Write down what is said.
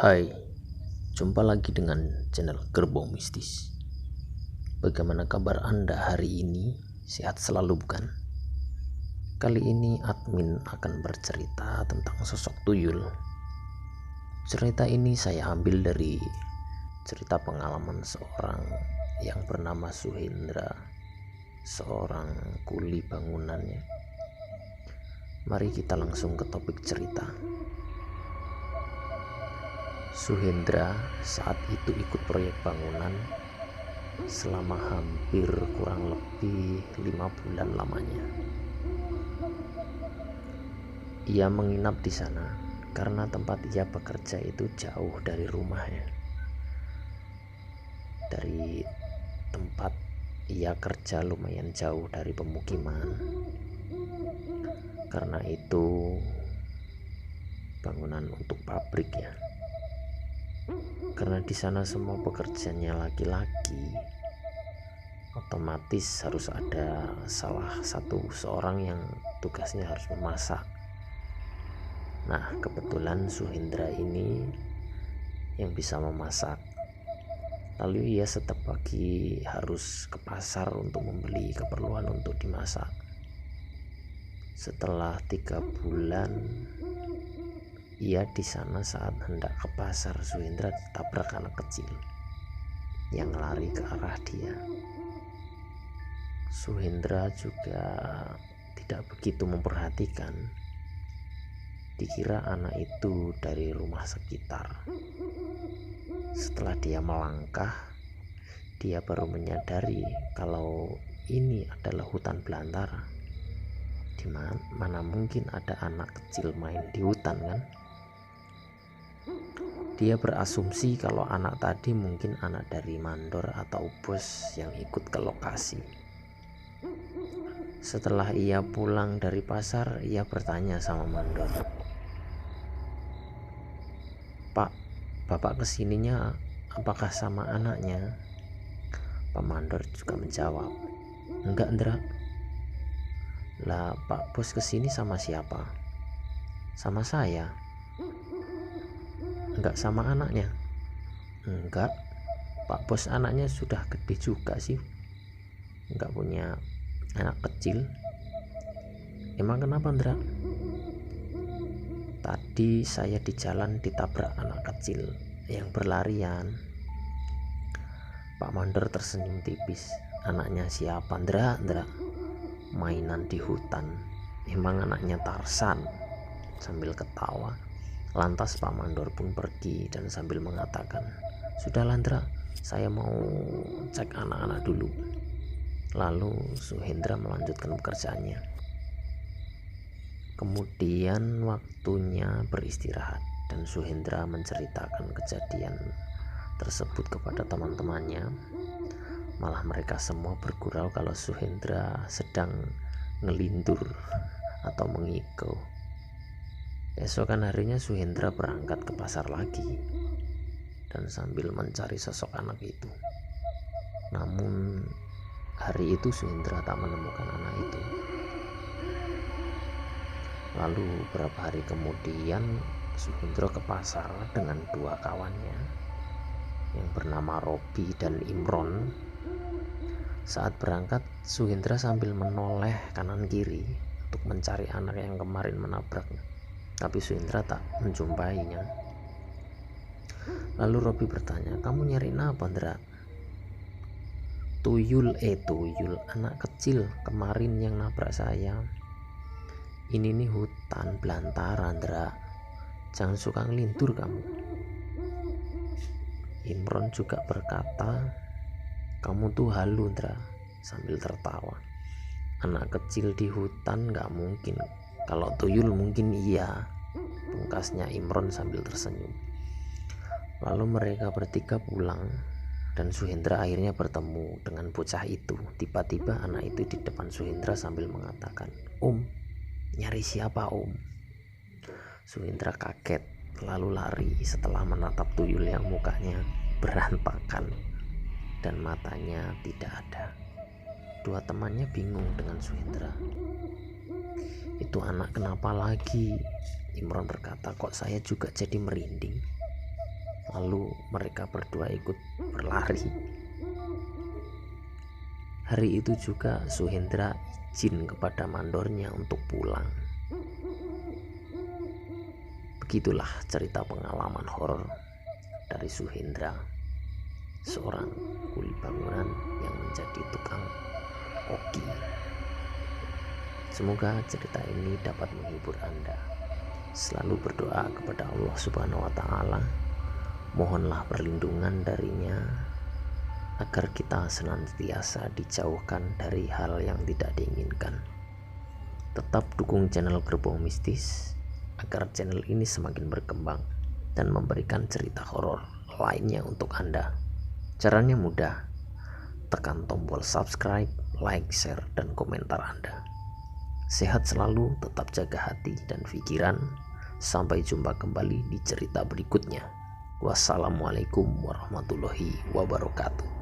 Hai, jumpa lagi dengan channel Gerbong Mistis. Bagaimana kabar Anda hari ini? Sehat selalu bukan? Kali ini admin akan bercerita tentang sosok tuyul. Cerita ini saya ambil dari cerita pengalaman seorang yang bernama Suhendra, seorang kuli bangunannya. Mari kita langsung ke topik cerita. Suhendra saat itu ikut proyek bangunan selama hampir kurang lebih 5 bulan lamanya. Ia menginap di sana karena tempat ia bekerja itu jauh dari rumahnya. Dari tempat ia kerja lumayan jauh dari pemukiman. Karena itu bangunan untuk pabrik ya. Karena di sana semua pekerjanya laki-laki, otomatis harus ada seorang yang tugasnya harus memasak. Nah, kebetulan Suhendra ini yang bisa memasak. Lalu ia setiap pagi harus ke pasar untuk membeli keperluan untuk dimasak. Setelah 3 bulan ia di sana, saat hendak ke pasar, Suhendra ditabrak anak kecil yang lari ke arah dia. Suhendra juga tidak begitu memperhatikan. Dikira anak itu dari rumah sekitar. Setelah dia melangkah, dia baru menyadari kalau ini adalah hutan belantara. Di mana mungkin ada anak kecil main di hutan kan? Dia berasumsi kalau anak tadi mungkin anak dari mandor atau bos yang ikut ke lokasi. Setelah ia pulang dari pasar, ia bertanya sama mandor, "Pak, bapak kesininya apakah sama anaknya?" Pak mandor juga menjawab, "Enggak, Ndra." "Lah, Pak bos kesini sama siapa?" "Sama saya." "Enggak sama anaknya?" "Enggak, Pak bos anaknya sudah gede juga sih, enggak punya anak kecil." "Emang kenapa, Ndra?" "Tadi saya di jalan ditabrak anak kecil yang berlarian." Pak mandor tersenyum tipis. "Anaknya siapa, Ndra? Mainan di hutan. Emang anaknya Tarsan?" Sambil ketawa. Lantas Pak mandor pun pergi dan sambil mengatakan, "Sudahlah Ndra, saya mau cek anak-anak dulu." Lalu Suhendra melanjutkan pekerjaannya. Kemudian waktunya beristirahat dan Suhendra menceritakan kejadian tersebut kepada teman-temannya. Malah mereka semua bergurau kalau Suhendra sedang ngelindur atau mengigau. Esokan harinya Suhendra berangkat ke pasar lagi dan sambil mencari sosok anak itu. Namun hari itu Suhendra tak menemukan anak itu. Lalu beberapa hari kemudian Suhendra ke pasar dengan 2 kawannya yang bernama Robi dan Imron. Saat berangkat, Suhendra sambil menoleh kanan kiri untuk mencari anak yang kemarin menabraknya. Tapi Suhendra tak menjumpainya. Lalu Robi bertanya, "Kamu nyari apa, Ndra?" Tuyul, anak kecil kemarin yang nabrak saya. Ini nih hutan belantara, Ndra. Jangan suka ngelindur kamu." Imron juga berkata, "Kamu tuh halu, Ndra," sambil tertawa. "Anak kecil di hutan gak mungkin. Kalau tuyul mungkin iya," pungkasnya Imron sambil tersenyum. Lalu mereka bertiga pulang dan Suhendra akhirnya bertemu dengan bocah itu. Tiba-tiba anak itu di depan Suhendra sambil mengatakan, "Om, nyari siapa Om?" Suhendra kaget lalu lari setelah menatap tuyul yang mukanya berantakan dan matanya tidak ada. 2 temannya bingung dengan Suhendra. "Itu anak kenapa lagi?" Imron berkata, "Kok saya juga jadi merinding." Lalu mereka berdua ikut berlari. Hari itu juga Suhendra izin kepada mandornya untuk pulang. Begitulah cerita pengalaman horor dari Suhendra, seorang kuli bangunan yang menjadi tukang koki. Semoga cerita ini dapat menghibur Anda. Selalu berdoa kepada Allah Subhanahu wa Ta'ala, mohonlah perlindungan darinya agar kita senantiasa dijauhkan dari hal yang tidak diinginkan. Tetap dukung channel Gerbong Mistis agar channel ini semakin berkembang dan memberikan cerita horor lainnya untuk Anda. Caranya mudah, tekan tombol subscribe, like, share, dan komentar Anda. Sehat selalu, tetap jaga hati dan pikiran. Sampai jumpa kembali di cerita berikutnya. Wassalamualaikum warahmatullahi wabarakatuh.